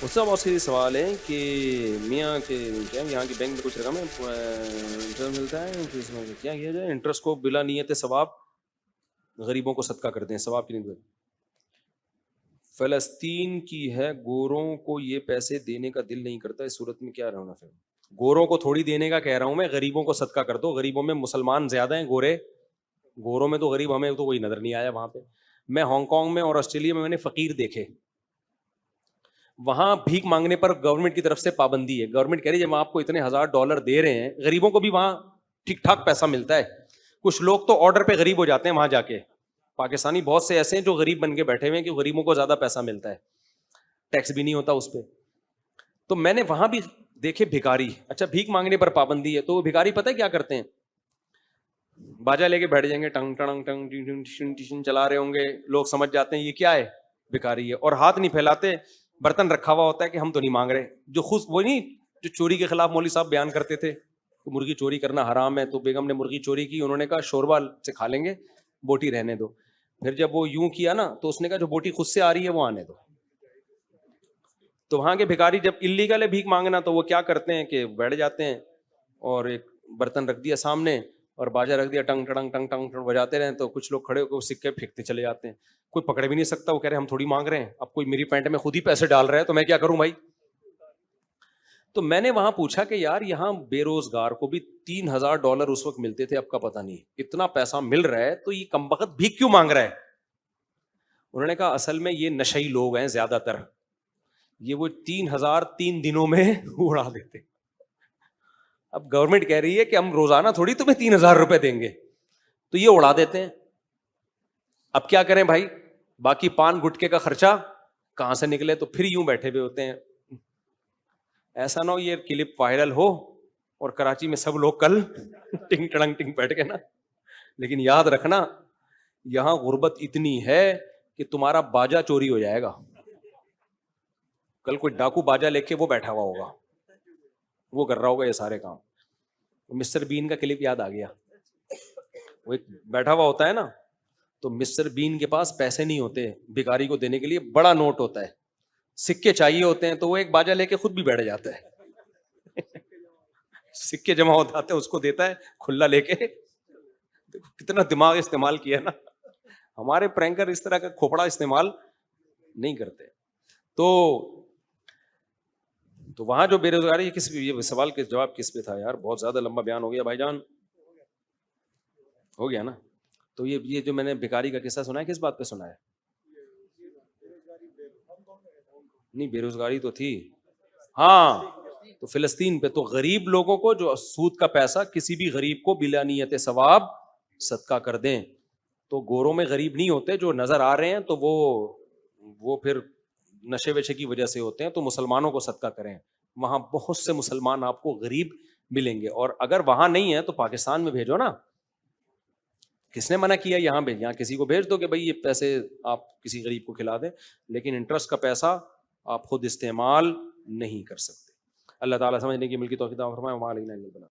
اس سے بہت سی سوال ہے کہ میاں کہ کیا یہاں کی بینک میں کچھ رقم ہے انٹرسٹ ملتا ہے تو اس میں کیا کیا جائے؟ انٹرسٹ کو بلا نیت ثواب غریبوں کو صدقہ کرتے ہیں، ثواب کی نہیں۔ فلسطین کی ہے، گوروں کو یہ پیسے دینے کا دل نہیں کرتا، اس صورت میں کیا رہنا؟ پھر گوروں کو تھوڑی دینے کا کہہ رہا ہوں میں، غریبوں کو صدقہ کر دو۔ غریبوں میں مسلمان زیادہ ہیں، گوروں میں تو غریب ہمیں تو کوئی نظر نہیں آیا وہاں پہ۔ میں ہانگ کانگ میں اور آسٹریلیا میں نے فقیر دیکھے، وہاں بھیک مانگنے پر گورنمنٹ کی طرف سے پابندی ہے۔ گورنمنٹ کہہ رہی ہے جب آپ کو اتنے $1000 دے رہے ہیں، غریبوں کو بھی وہاں ٹھیک ٹھاک پیسہ ملتا ہے۔ کچھ لوگ تو آرڈر پہ غریب ہو جاتے ہیں وہاں جا کے، پاکستانی بہت سے ایسے ہیں جو غریب بن کے بیٹھے ہوئے ہیں کہ غریبوں کو زیادہ پیسہ ملتا ہے، ٹیکس بھی نہیں ہوتا اس پہ۔ تو میں نے وہاں بھی دیکھے بھکاری، اچھا بھیک مانگنے پر پابندی ہے تو وہ بھکاری پتہ ہے کیا کرتے ہیں؟ باجا لے کے بیٹھ جائیں گے، ٹنگ ٹنگ ٹنگ ٹنگ ٹنگ چلا رہے ہوں گے، لوگ سمجھ جاتے ہیں یہ کیا ہے، بھکاری ہے، اور ہاتھ نہیں پھیلاتے، برتن رکھا ہوا ہوتا ہے کہ ہم تو نہیں مانگ رہے۔ جو خود وہ نہیں جو چوری کے خلاف مولوی صاحب بیان کرتے تھے کہ مرغی چوری کرنا حرام ہے، تو بیگم نے مرغی چوری کی، انہوں نے کہا شوربہ سے کھا لیں گے، بوٹی رہنے دو۔ پھر جب وہ یوں کیا نا تو اس نے کہا جو بوٹی خود سے آ رہی ہے وہ آنے دو۔ تو وہاں کے بھکاری جب اللیگل ہے بھیک مانگنا تو وہ کیا کرتے ہیں کہ بیٹھ جاتے ہیں اور ایک برتن رکھ دیا سامنے اور باجا رکھ دیا، ٹنگ ٹنگ ٹنگ ٹنگ بجاتے رہے، تو کچھ لوگ کھڑے ہو کے سکے پھینکتے چلے جاتے ہیں، کوئی پکڑ بھی نہیں سکتا، وہ کہہ رہے ہم تھوڑی مانگ رہے ہیں، اب کوئی میری پینٹ میں خود ہی پیسے ڈال رہا ہے تو میں کیا کروں بھائی۔ تو میں نے وہاں پوچھا کہ یار یہاں بے روزگار کو بھی $3000 اس وقت ملتے تھے، اب کا پتہ نہیں، اتنا پیسہ مل رہا ہے تو یہ کمبخت بھیک کیوں مانگ رہا ہے؟ انہوں نے کہا اصل میں یہ نشئی لوگ ہیں زیادہ تر، یہ وہ 3000 3 دنوں میں اڑا دیتے۔ اب گورنمنٹ کہہ رہی ہے کہ ہم روزانہ تھوڑی تمہیں $3000 دیں گے، تو یہ اڑا دیتے ہیں۔ اب کیا کریں بھائی، باقی پان گٹکے کا خرچہ کہاں سے نکلے؟ تو پھر یوں بیٹھے ہوئے ہوتے ہیں۔ ایسا نہ ہو یہ کلپ وائرل ہو اور کراچی میں سب لوگ کل ٹنگ ٹڑنگ ٹنگ بیٹھ گئے نا۔ لیکن یاد رکھنا یہاں غربت اتنی ہے کہ تمہارا باجا چوری ہو جائے گا، کل کوئی ڈاکو باجا لے کے وہ بیٹھا ہوا ہوگا، وہ کر رہا ہوگا یہ سارے کام۔ مسٹر بین کا کلپ یاد آ گیا، وہ ایک بیٹھا ہوا ہوتا ہے نا، تو مسٹر بین کے پاس پیسے نہیں ہوتے بھکاری کو دینے کے لیے، بڑا نوٹ ہوتا ہے، سکے چاہیے ہوتے ہیں، تو وہ ایک باجا لے کے خود بھی بیٹھ جاتا ہے سکے جمع ہوتے ہیں اس کو دیتا ہے کھلا لے کے۔ کتنا دماغ استعمال کیا نا، ہمارے پرینکر اس طرح کا کھوپڑا استعمال نہیں کرتے۔ تو وہاں جو بے روزگاری کس پہ، یہ سوال کے جواب کس پہ تھا یار؟ بہت زیادہ لمبا بیان ہو گیا بھائی جان، ہو گیا نا؟ تو یہ جو میں نے بھکاری کا قصہ سنا ہے کس بات پہ سنا ہے؟ نہیں بے روزگاری تو تھی، ہاں تو فلسطین پہ، تو غریب لوگوں کو جو سود کا پیسہ کسی بھی غریب کو بلا نیت ثواب صدقہ کر دیں۔ تو گوروں میں غریب نہیں ہوتے جو نظر آ رہے ہیں، تو وہ پھر نشے وشے کی وجہ سے ہوتے ہیں، تو مسلمانوں کو صدقہ کریں، وہاں بہت سے مسلمان آپ کو غریب ملیں گے۔ اور اگر وہاں نہیں ہے تو پاکستان میں بھیجو نا، کس نے منع کیا؟ یہاں بھیج، یہاں کسی کو بھیج دو کہ بھائی یہ پیسے آپ کسی غریب کو کھلا دیں، لیکن انٹرسٹ کا پیسہ آپ خود استعمال نہیں کر سکتے۔ اللہ تعالیٰ سمجھنے کی ملکی توفیق عطا فرمائے۔ وعلیکم السلام۔